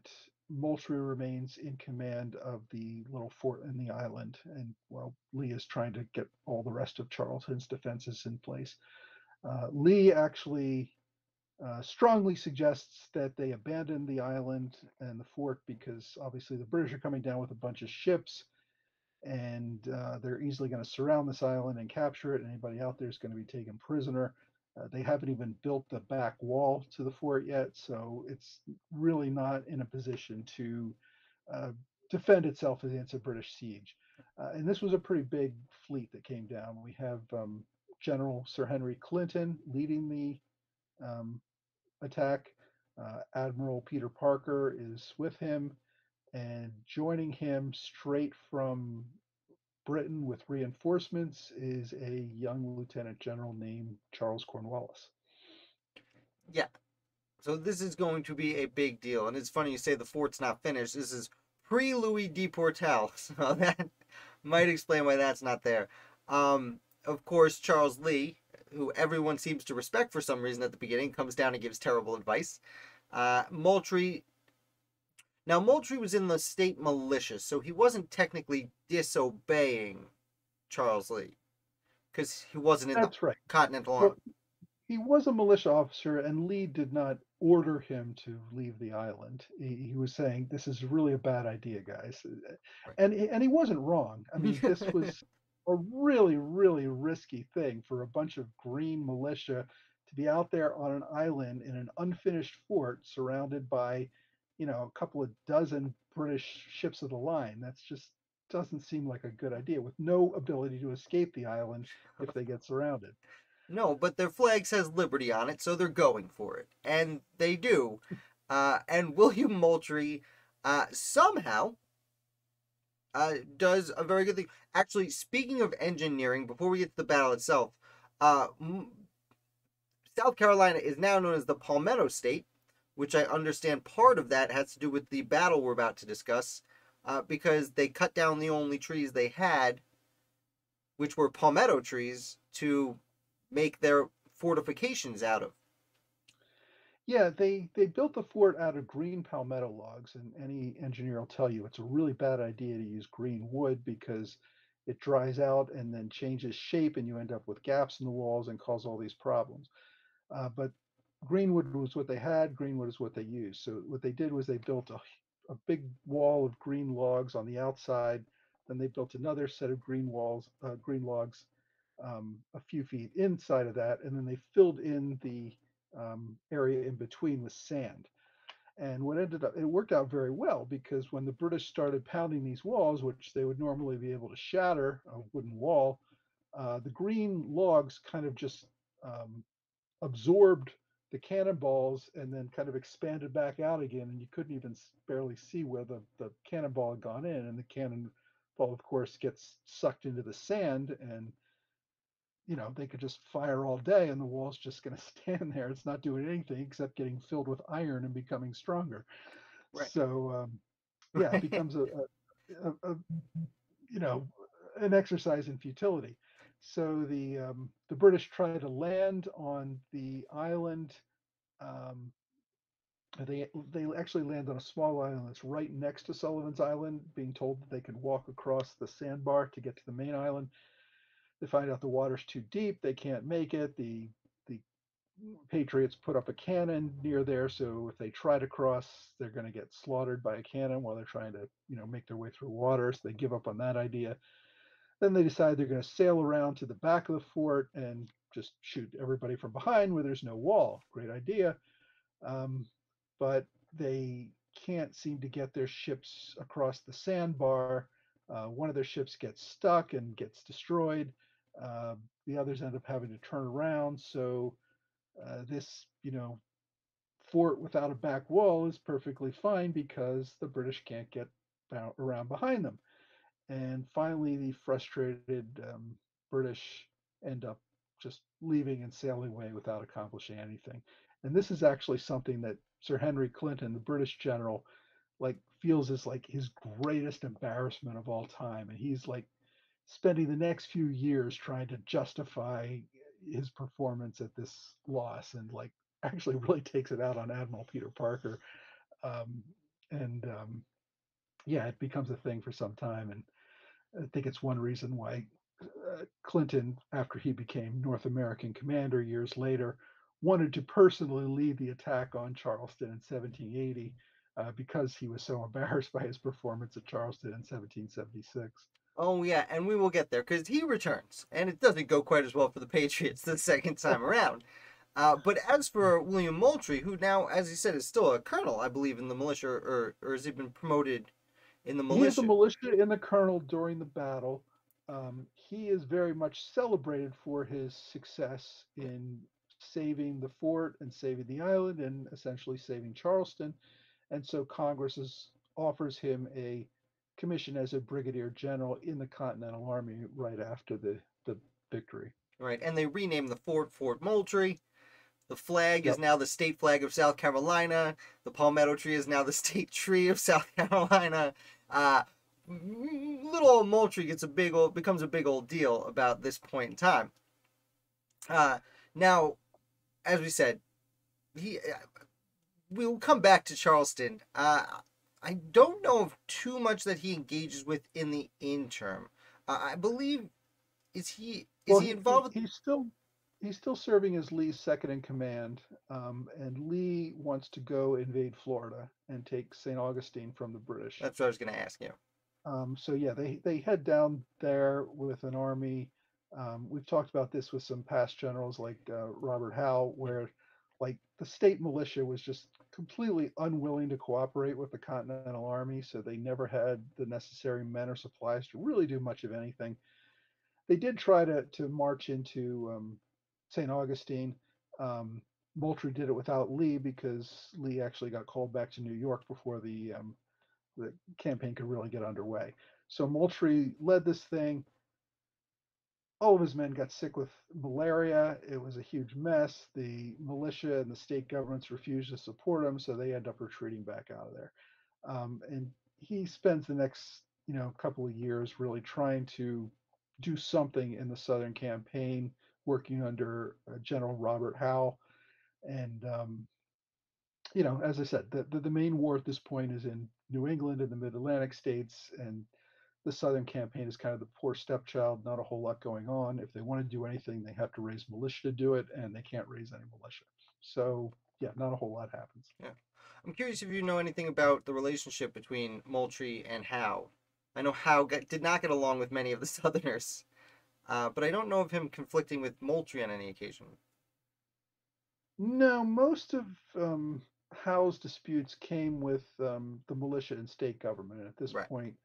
Moultrie remains in command of the little fort in the island, and while Lee is trying to get all the rest of Charleston's defenses in place. Lee actually strongly suggests that they abandon the island and the fort because obviously the British are coming down with a bunch of ships, and they're easily going to surround this island and capture it. And anybody out there is going to be taken prisoner. They haven't even built the back wall to the fort yet, so it's really not in a position to uh, defend itself against a British siege. And this was a pretty big fleet that came down. We have General Sir Henry Clinton leading the um, attack. Admiral Peter Parker is with him, and joining him straight from Britain with reinforcements is a young lieutenant general named Charles Cornwallis. Yeah. So this is going to be a big deal, and it's funny you say the fort's not finished. This is pre-Louis Deportail, so that might explain why that's not there. Of course, Charles Lee, who everyone seems to respect for some reason at the beginning, comes down and gives terrible advice. Moultrie. Now, Moultrie was in the state militia, so he wasn't technically disobeying Charles Lee because he wasn't in the That's right. Continental Well, Army. he was a militia officer, and Lee did not order him to leave the island. He was saying, "This is really a bad idea, guys," and he wasn't wrong. I mean, this Right. was a really, really risky thing for a bunch of green militia to be out there on an island in an unfinished fort, surrounded by, a couple of dozen British ships of the line. That's just doesn't seem like a good idea, with no ability to escape the island if they get surrounded. No, but their flag says liberty on it, so they're going for it. And they do. And William Moultrie somehow does a very good thing. Actually, speaking of engineering, before we get to the battle itself, uh, South Carolina is now known as the Palmetto State, which I understand part of that has to do with the battle we're about to discuss, because they cut down the only trees they had, which were palmetto trees, to make their fortifications out of. Yeah, they built the fort out of green palmetto logs, and any engineer will tell you it's a really bad idea to use green wood because it dries out and then changes shape, and you end up with gaps in the walls and cause all these problems. But greenwood was what they had. Greenwood is what they used. So what they did was they built a big wall of green logs on the outside. Then they built another set of green logs, a few feet inside of that, and then they filled in the area in between with sand. And what ended up, it worked out very well because when the British started pounding these walls, which they would normally be able to shatter a wooden wall, the green logs kind of just um, absorbed the cannonballs and then kind of expanded back out again. And you couldn't even barely see where the cannonball had gone in. And the cannonball, of course, gets sucked into the sand, and they could just fire all day and the wall's just going to stand there. It's not doing anything except getting filled with iron and becoming stronger. Right. So, yeah, it becomes a you know, an exercise in futility. So the British try to land on the island. Um, they actually land on a small island that's right next to Sullivan's Island, being told that they can walk across the sandbar to get to the main island. They find out the water's too deep. They can't make it. The Patriots put up a cannon near there, so if they try to cross, they're going to get slaughtered by a cannon while they're trying to, make their way through water. So they give up on that idea. Then they decide they're going to sail around to the back of the fort and just shoot everybody from behind where there's no wall. Great idea. Um, but they can't seem to get their ships across the sandbar. One of their ships gets stuck and gets destroyed. The others end up having to turn around. So this, fort without a back wall is perfectly fine because the British can't get around behind them. And finally, the frustrated British end up just leaving and sailing away without accomplishing anything. And this is actually something that Sir Henry Clinton, the British general, like feels is like his greatest embarrassment of all time. And he's like spending the next few years trying to justify his performance at this loss, and like actually really takes it out on Admiral Peter Parker. Um, and Yeah, it becomes a thing for some time. And I think it's one reason why Clinton, after he became North American commander years later, wanted to personally lead the attack on Charleston in 1780 because he was so embarrassed by his performance at Charleston in 1776. Oh yeah, and we will get there because he returns, and it doesn't go quite as well for the Patriots the second time around. But as for William Moultrie, who now, as you said, is still a colonel, I believe, in the militia, or has he been promoted in the He is a militia? militia in the colonel during the battle. He is very much celebrated for his success in saving the fort and saving the island and essentially saving Charleston. And so Congress offers him a commissioned as a brigadier general in the Continental Army right after the victory. Right, and they renamed the Fort Moultrie. The flag is Yep. now the state flag of South Carolina. The palmetto tree is now the state tree of South Carolina. Uh, Little old Moultrie becomes a big old deal about this point in time. Now, as we said, he we'll come back to Charleston. I don't know of too much that he engages with in the interim. I believe is Well, he involved with? he's still serving as Lee's second in command, and Lee wants to go invade Florida and take St. Augustine from the British. That's what I was going to ask you. So yeah, they head down there with an army. We've talked about this with some past generals like Robert Howe, where like the state militia was just completely unwilling to cooperate with the Continental Army, so they never had the necessary men or supplies to really do much of anything. They did try to march into St. Augustine. Um, Moultrie did it without Lee because Lee actually got called back to New York before the campaign could really get underway. So Moultrie led this thing. All of his men got sick with malaria. It was a huge mess. The militia and the state governments refused to support him, so they end up retreating back out of there. And he spends the next, couple of years really trying to do something in the Southern campaign, working under General Robert Howe. And as I said, the main war at this point is in New England and the Mid-Atlantic states, and the Southern campaign is kind of the poor stepchild. Not a whole lot going on. If they want to do anything, they have to raise militia to do it, and they can't raise any militia. So yeah, not a whole lot happens. Yeah. I'm curious if you know anything about the relationship between Moultrie and Howe. I know did not get along with many of the Southerners, but I don't know of him conflicting with Moultrie on any occasion. No, most of Howe's disputes came with the militia and state government. And at this Right. point,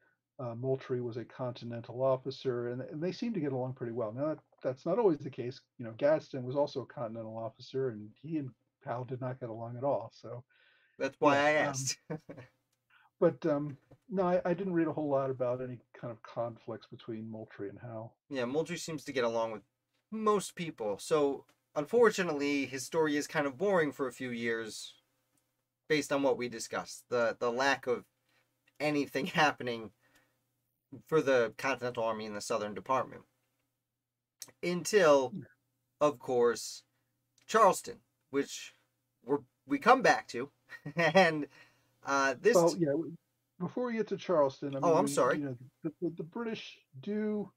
Moultrie was a Continental officer, and they seemed to get along pretty well. Now, that's not always the case. Gadsden was also a Continental officer, and he and Howe did not get along at all. So, That's why yeah. I asked. But no, I didn't read a whole lot about any kind of conflicts between Moultrie and Howe. Yeah, Moultrie seems to get along with most people. So, unfortunately, his story is kind of boring for a few years based on what we discussed. The lack of anything happening for the Continental Army in the Southern Department. Until, of course, Charleston, which we come back to. And Well, yeah. Before we get to Charleston, I Oh, mean, I'm sorry. the British do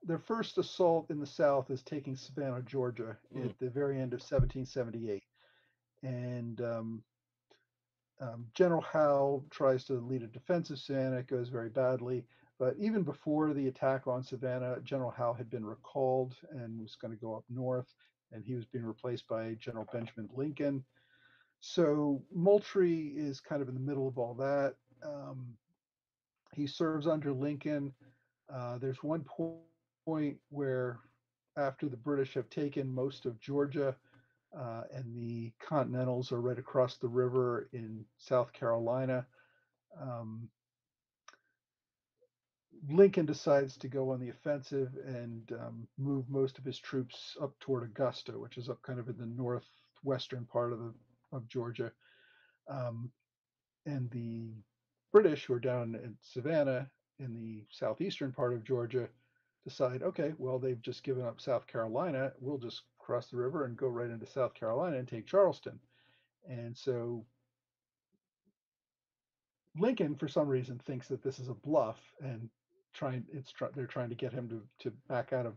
their first assault in the South is taking Savannah, Georgia, Mm. at the very end of 1778, and General Howe tries to lead a defensive Savannah. It goes very badly. But even before the attack on Savannah, General Howe had been recalled and was going to go up north, and he was being replaced by General Benjamin Lincoln. So Moultrie is kind of in the middle of all that. He serves under Lincoln. There's one point where, after the British have taken most of Georgia, and the Continentals are right across the river in South Carolina, um, Lincoln decides to go on the offensive and move most of his troops up toward Augusta, which is up kind of in the northwestern part of Georgia. Um, and the British, who are down in Savannah in the southeastern part of Georgia, decide, okay, well, they've just given up South Carolina. We'll just cross the river and go right into South Carolina and take Charleston. And so Lincoln, for some reason, thinks that this is a bluff and they're trying to get him to back out of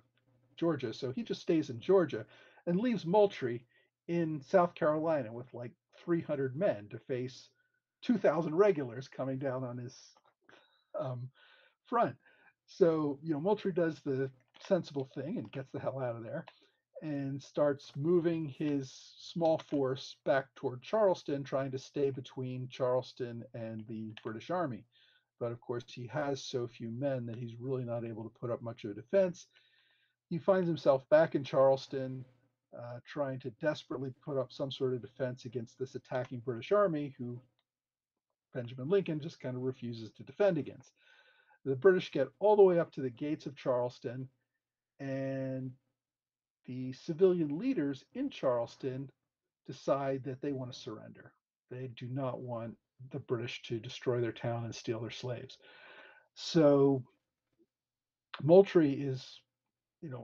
Georgia. So he just stays in Georgia and leaves Moultrie in South Carolina with like 300 men to face 2,000 regulars coming down on his um, front. So, Moultrie does the sensible thing and gets the hell out of there and starts moving his small force back toward Charleston, trying to stay between Charleston and the British Army. But of course, he has so few men that he's really not able to put up much of a defense. He finds himself back in Charleston, trying to desperately put up some sort of defense against this attacking British Army, who Benjamin Lincoln just kind of refuses to defend against. The British get all the way up to the gates of Charleston, and the civilian leaders in Charleston decide that they want to surrender. They do not want the British to destroy their town and steal their slaves. So Moultrie is,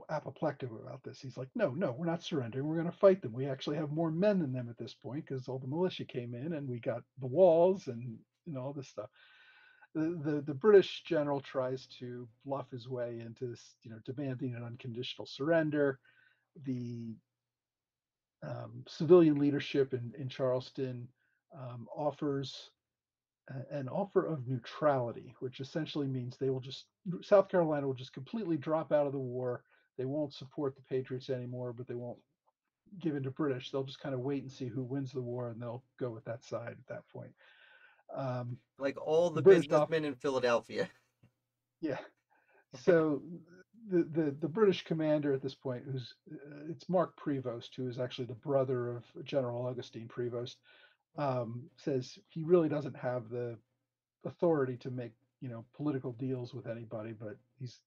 apoplectic about this. He's like, no, no, we're not surrendering. We're going to fight them. We actually have more men than them at this point because all the militia came in and we got the walls and all this stuff. The British general tries to bluff his way into this, demanding an unconditional surrender. The civilian leadership in Charleston offers an offer of neutrality, which essentially means South Carolina will just completely drop out of the war. They won't support the Patriots anymore, but they won't give in to British. They'll just kind of wait and see who wins the war, and they'll go with that side at that point. Like all the British businessmen in Philadelphia. Yeah. So the British commander at this point, it's Mark Prevost, who is actually the brother of General Augustine Prevost, says he really doesn't have the authority to make political deals with anybody, but he's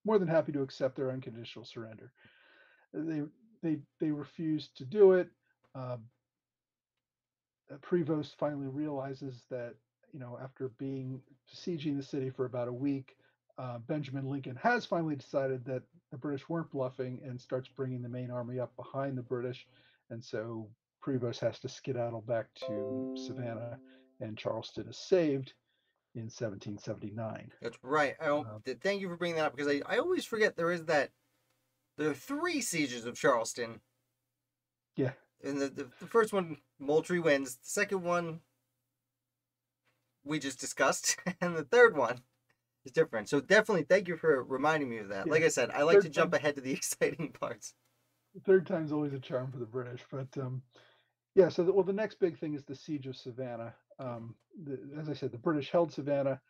more than happy to accept their unconditional surrender. They refused to do it. Prevost finally realizes that after besieging the city for about a week, Benjamin Lincoln has finally decided that the British weren't bluffing and starts bringing the main army up behind the British, and so Prevost has to skedaddle back to Savannah, and Charleston is saved in 1779. That's right. Thank you for bringing that up because I always forget there are 3 sieges of Charleston. Yeah. And the first one, Moultrie wins. The second one, we just discussed. And the third one is different. So definitely thank you for reminding me of that. Yeah. Like I said, I like to jump ahead to the exciting parts. The third time's always a charm for the British. But yeah, so the next big thing is the Siege of Savannah. As I said, the British held Savannah.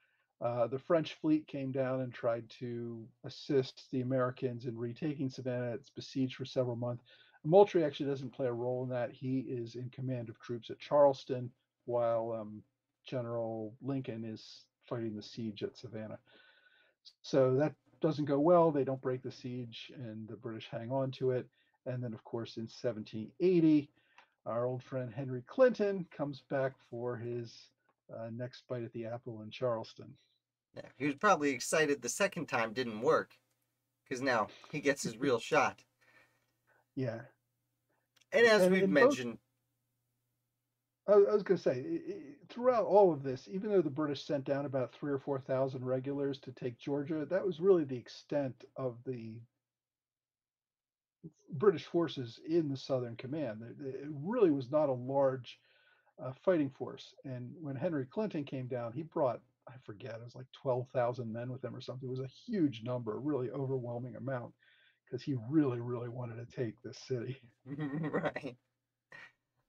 The French fleet came down and tried to assist the Americans in retaking Savannah. It's besieged for several months. Moultrie actually doesn't play a role in that. He is in command of troops at Charleston, while General Lincoln is fighting the siege at Savannah. So that doesn't go well. They don't break the siege, and the British hang on to it. And then, of course, in 1780, our old friend Henry Clinton comes back for his next bite at the apple in Charleston. Yeah, he was probably excited the second time didn't work, because now he gets his real shot. Yeah. And as we've mentioned... I was going to say, throughout all of this, even though the British sent down about 3,000 or 4,000 regulars to take Georgia, that was really the extent of the British forces in the Southern Command. It really was not a large fighting force. And when Henry Clinton came down, he brought, I forget, it was like 12,000 men with him or something. It was a huge number, a really overwhelming amount, because he really, really wanted to take this city. Right.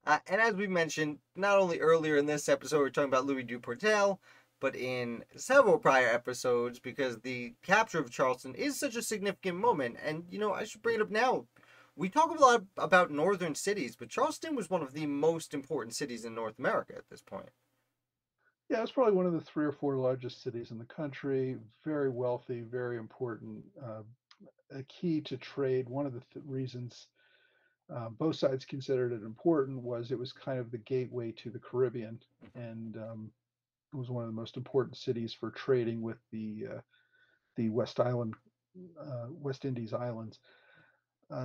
And as we mentioned, not only earlier in this episode, we're talking about Louis Duportail, but in several prior episodes, because the capture of Charleston is such a significant moment. And, I should bring it up now. We talk a lot about northern cities, but Charleston was one of the most important cities in North America at this point. Yeah, it's probably one of the 3 or 4 largest cities in the country. Very wealthy, very important, a key to trade. One of the reasons both sides considered it important was it was kind of the gateway to the Caribbean, and it was one of the most important cities for trading with the West Indies islands.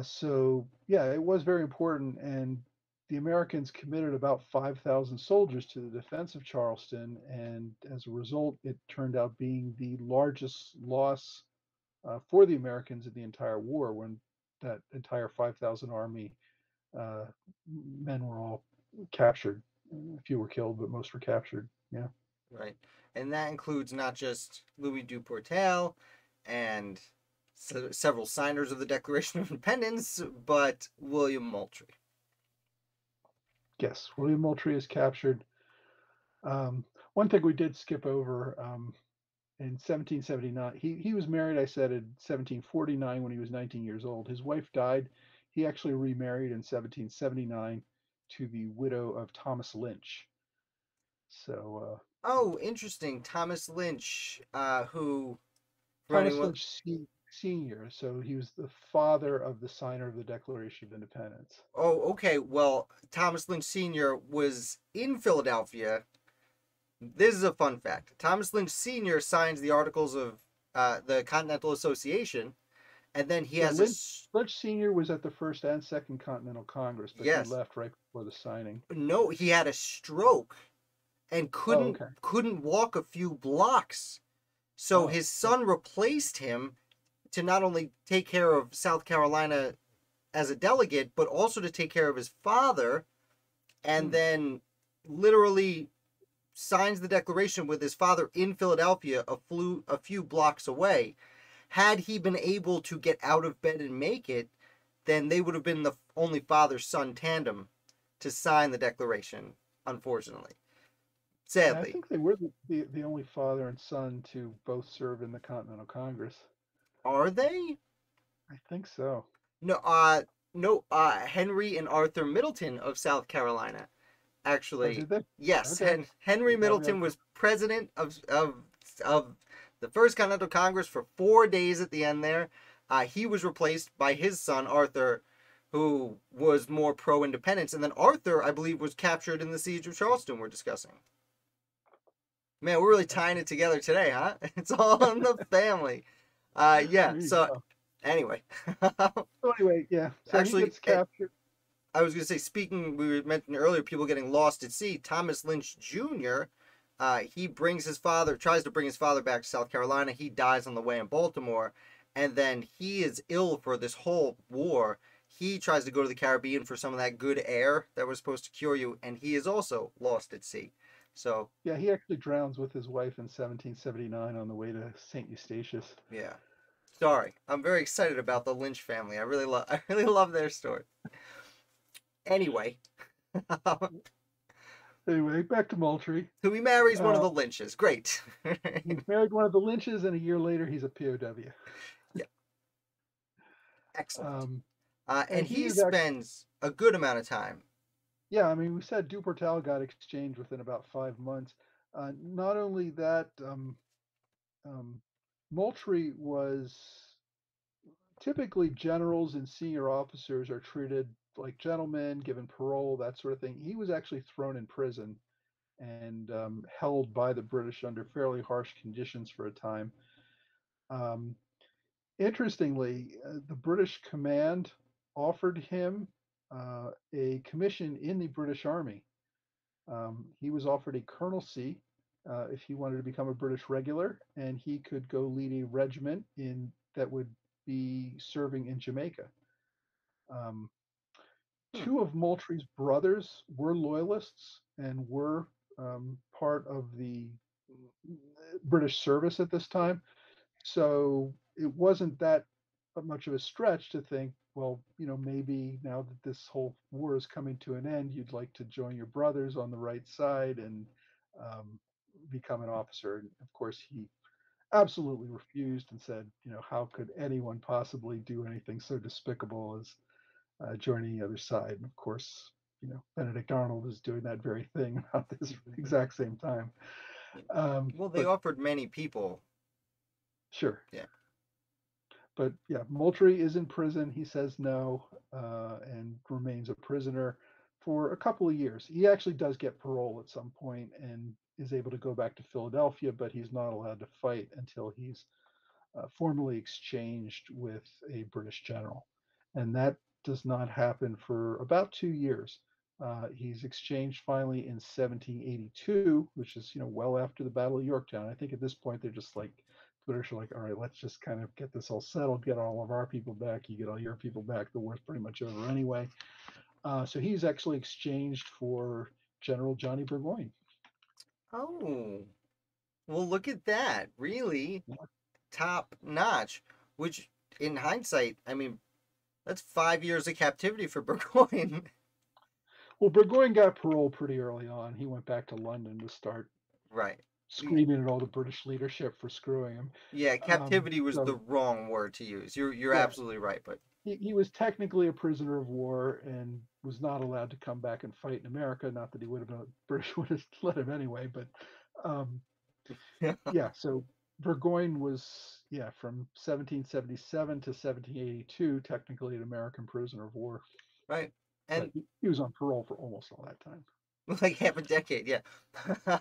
So yeah, it was very important, and the Americans committed about 5,000 soldiers to the defense of Charleston, and as a result, it turned out being the largest loss for the Americans in the entire war, when that entire 5,000 army men were all captured. A few were killed, but most were captured. Yeah. Right. And that includes not just Louis Duportail and several signers of the Declaration of Independence, but William Moultrie. Yes, William Moultrie is captured. One thing we did skip over in 1779, he was married, I said, in 1749 when he was 19 years old. His wife died. He actually remarried in 1779 to the widow of Thomas Lynch. So Oh, interesting. Thomas Lynch, who, for Thomas anyone, Lynch Sr. So he was the father of the signer of the Declaration of Independence. oh, okay. Well, Thomas Lynch Sr. was in Philadelphia. This is a fun fact. Thomas Lynch Sr. signs the Articles of the Continental Association, and then he Yeah, has a Lynch Sr. was at the first and second Continental Congress, but he yes, left right before the signing. no, he had a stroke and Oh, couldn't okay. couldn't walk a few blocks. So Oh, his son replaced him to not only take care of South Carolina as a delegate, but also to take care of his father, and hmm. then literally signs the Declaration with his father in Philadelphia, a few blocks away. Had he been able to get out of bed and make it, then they would have been the only father-son tandem to sign the Declaration, unfortunately. Yeah, I Sadly. think they were the only father and son to both serve in the Continental Congress. Are they? I think so. No, no, Henry and Arthur Middleton of South Carolina. Oh, Actually, did they? yes, Okay. Henry Did not realize. Middleton was president of the First Continental Congress for 4 days at the end there. He was replaced by his son Arthur, who was more pro-independence, and then Arthur, I believe, was captured in the Siege of Charleston. We're discussing. Man, we're really tying it together today, huh? It's all in the family. Yeah. There you So go. anyway, So anyway, yeah. So he actually, gets captured. I was going to say, speaking, we mentioned earlier, people getting lost at sea. Thomas Lynch Jr., he brings his father, tries to bring his father back to South Carolina. He dies on the way in Baltimore. And then he is ill for this whole war. He tries to go to the Caribbean for some of that good air that was supposed to cure you. And he is also lost at sea. So, Yeah, he actually drowns with his wife in 1779 on the way to St. Eustatius. yeah. Sorry. I'm very excited about the Lynch family. I really love their story. Anyway. Anyway, back to Moultrie. So he marries one of Uh, the Lynches. Great. he's married one of the Lynches, and a year later, he's a POW. Yeah, excellent. Um, And and he he is actually, spends a good amount of time. yeah, I mean, we said Duportail got exchanged within about 5 months. Not only that, um, Moultrie was typically generals and senior officers are treated like gentlemen, given parole, that sort of thing. He was actually thrown in prison and held by the British under fairly harsh conditions for a time. Um, Interestingly, the British command offered him a commission in the British Army. He was offered a colonelcy if he wanted to become a British regular, and he could go lead a regiment in that would be serving in Jamaica. Um, Hmm. Two of Moultrie's brothers were loyalists and were part of the British service at this time. So it wasn't that much of a stretch to think, well, maybe now that this whole war is coming to an end, you'd like to join your brothers on the right side and um, become an officer. And of course, he absolutely refused and said, how could anyone possibly do anything so despicable as joining the other side? And of course, Benedict Arnold is doing that very thing about this exact same time. Well, they But offered many people. sure. Yeah. But yeah, Moultrie is in prison. He says no and remains a prisoner for a couple of years. He actually does get parole at some point and is able to go back to Philadelphia, but he's not allowed to fight until he's formally exchanged with a British general. And that does not happen for about 2 years. He's exchanged finally in 1782, which is well after the Battle of Yorktown. I think at this point they're just like British are like, all right, let's just kind of get this all settled, get all of our people back. You get all your people back. The war's pretty much over anyway. So he's actually exchanged for General Johnny Burgoyne. Oh, well, look at that. Really Yeah. top notch. Which, in hindsight, I mean, that's 5 years of captivity for Burgoyne. Well, Burgoyne got parole pretty early on. He went back to London to start Right. screaming at all the British leadership for screwing him. Yeah, captivity was the So wrong word to use. You're yeah, absolutely right, but he was technically a prisoner of war, and was not allowed to come back and fight in America. Not that he would have been, British would have let him anyway, but um, yeah. So Burgoyne was, yeah, from 1777 to 1782, technically an American prisoner of war, Right. but And he was on parole for almost all that time. like half a decade, yeah.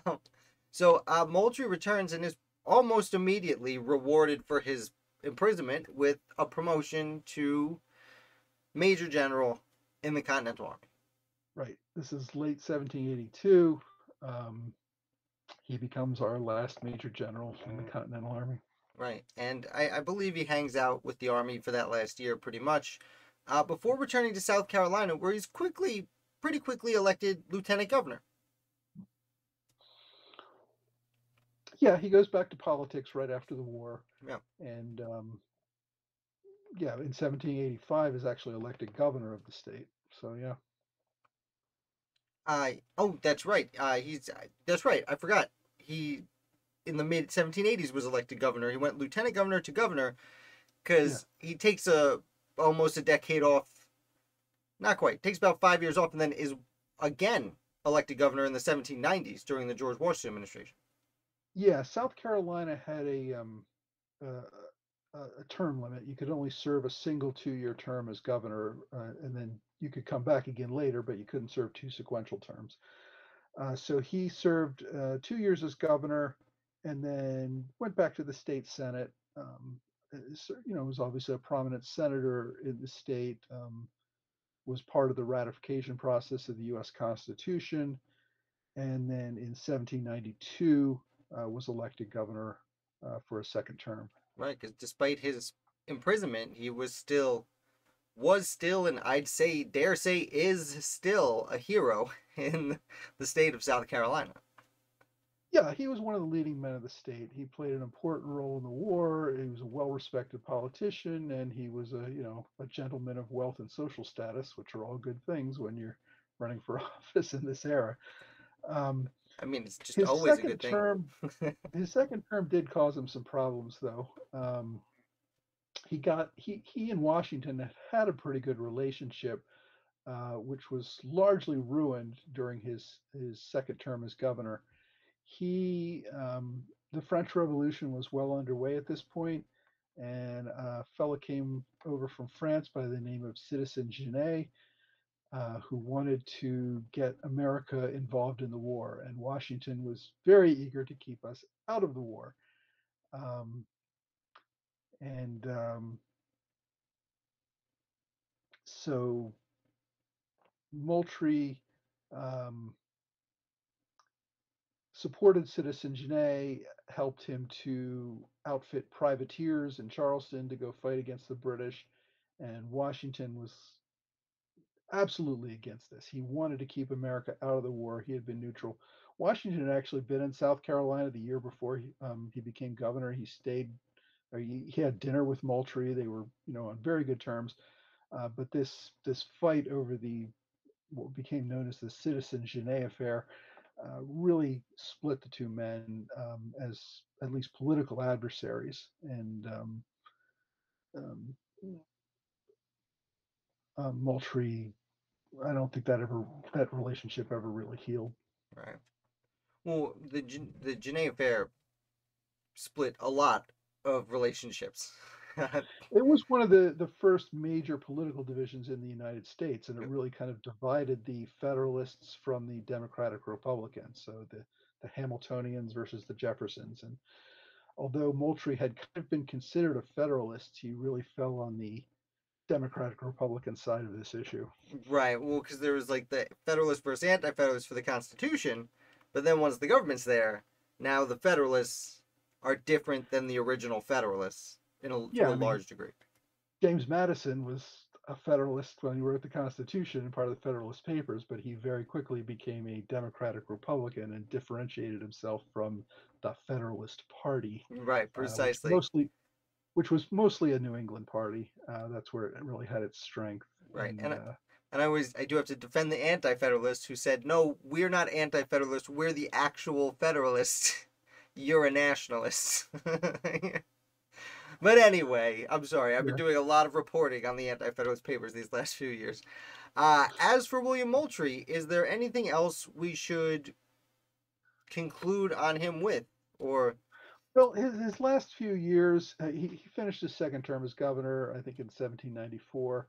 So Moultrie returns and is almost immediately rewarded for his imprisonment with a promotion to Major General in the Continental Army. Right. This is late 1782. Um, he becomes our last major general in the Continental Army. Right. And I believe he hangs out with the Army for that last year pretty much before returning to South Carolina, where he's pretty quickly elected lieutenant governor. Yeah, he goes back to politics right after the war. Yeah. And yeah, in 1785 is actually elected governor of the state. So yeah. Oh, that's right. That's right. I forgot. He in the mid 1780s was elected governor. He went lieutenant governor to governor because he takes almost a decade off. Not quite. Takes about 5 years off and then is again elected governor in the 1790s during the George Washington administration. Yeah, South Carolina had a term limit. You could only serve a single 2-year term as governor, and then you could come back again later, but you couldn't serve two sequential terms. So he served 2 years as governor, and then went back to the state senate. Was obviously a prominent senator in the state. Was part of the ratification process of the U.S. Constitution, and then in 1792 was elected governor for a second term. Right, because despite his imprisonment, he was still, and dare say, is still a hero in the state of South Carolina. Yeah, he was one of the leading men of the state. He played an important role in the war. He was a well-respected politician, and he was a gentleman of wealth and social status, which are all good things when you're running for office in this era. I mean, it's just His always a second good thing. term, his second term did cause him some problems, though. He and Washington had a pretty good relationship, which was largely ruined during his second term as governor. The French Revolution was well underway at this point, and a fellow came over from France by the name of Citizen Genet, who wanted to get America involved in the war, and Washington was very eager to keep us out of the war. Um, and So Moultrie um, supported Citizen Genet, helped him to outfit privateers in Charleston to go fight against the British, and Washington was absolutely against this. He wanted to keep America out of the war. He had been neutral. Washington had actually been in South Carolina the year before he became governor. He stayed, he had dinner with Moultrie. They were, on very good terms. But this fight over what became known as the Citizen Genet affair really split the two men as at least political adversaries, and um, Moultrie. I don't think that relationship ever really healed. Right. Well, the Genet affair split a lot of relationships. It was one of the first major political divisions in the United States, and it really kind of divided the Federalists from the Democratic Republicans. So the Hamiltonians versus the Jeffersons. And although Moultrie had kind of been considered a Federalist, he really fell on the Democratic Republican side of this issue. Right. Well, because there was like the Federalists versus Anti-Federalists for the Constitution, but then once the government's there, now the Federalists are different than the original Federalists to a large degree. James Madison was a Federalist when he wrote the Constitution and part of the Federalist Papers, but he very quickly became a Democratic Republican and differentiated himself from the Federalist Party. Right, precisely. Which was mostly a New England party. That's where it really had its strength. Right, and I do have to defend the Anti-Federalists who said, no, we're not Anti-Federalists, we're the actual Federalists. You're a nationalist. But anyway, I'm sorry. I've been doing a lot of reporting on the Anti-Federalist Papers these last few years. As for William Moultrie, is there anything else we should conclude on him with? Or, Well, his last few years, he finished his second term as governor, I think in 1794.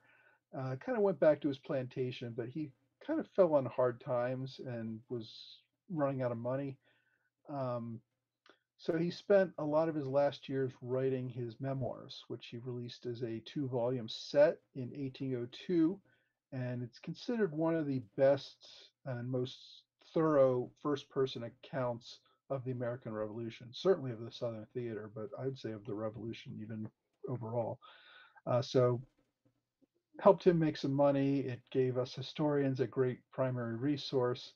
Kind of went back to his plantation, but he kind of fell on hard times and was running out of money. Um, so he spent a lot of his last years writing his memoirs, which he released as a two-volume set in 1802, and it's considered one of the best and most thorough first-person accounts of the American Revolution, certainly of the Southern Theater, but I would say of the Revolution even overall. So helped him make some money. It gave us historians a great primary resource.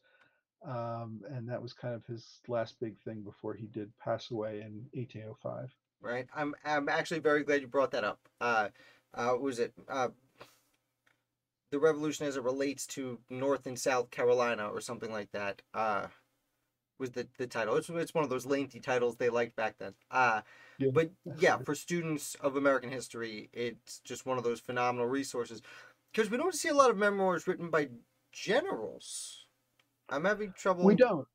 And that was kind of his last big thing before he did pass away in 1805. right? I'm actually very glad you brought that up. Was it the Revolution as it relates to North and South Carolina or something like that? Was the title? It's one of those lengthy titles they liked back then. Yeah, But that's yeah, right. for students of American history, it's just one of those phenomenal resources because we don't see a lot of memoirs written by generals. I'm having We trouble. don't.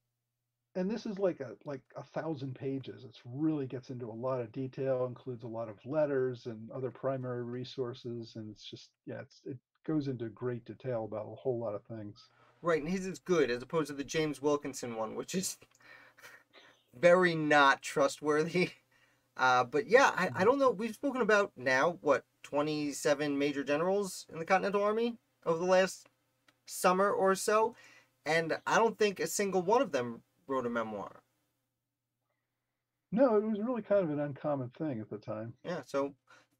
And this is like 1,000 pages. It's really gets into a lot of detail, includes a lot of letters and other primary resources, and it's just yeah, it goes into great detail about a whole lot of things. Right, and his is good as opposed to the James Wilkinson one, which is very not trustworthy. But yeah, I don't know. We've spoken about now, what, 27 major generals in the Continental Army over the last summer or so, and I don't think a single one of them wrote a memoir. No, it was really kind of an uncommon thing at the time. Yeah, so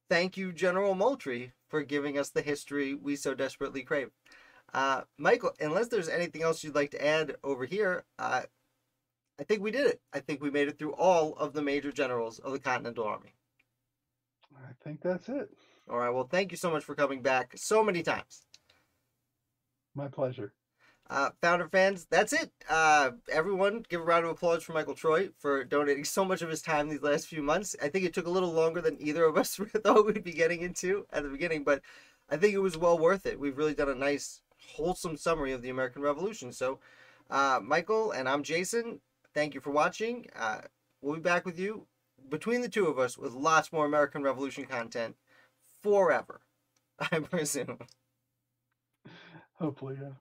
thank you, General Moultrie, for giving us the history we so desperately crave. Michael, unless there's anything else you'd like to add over here, I think we did it. I think we made it through all of the major generals of the Continental Army. I think that's it. All right, well, thank you so much for coming back so many times. My pleasure. Founder fans, that's it. Everyone, give a round of applause for Michael Troy for donating so much of his time these last few months. I think it took a little longer than either of us thought we'd be getting into at the beginning, but I think it was well worth it. We've really done a nice, wholesome summary of the American Revolution. So, Michael and I'm Jason. Thank you for watching. We'll be back with you between the two of us with lots more American Revolution content forever, I presume. Hopefully, yeah.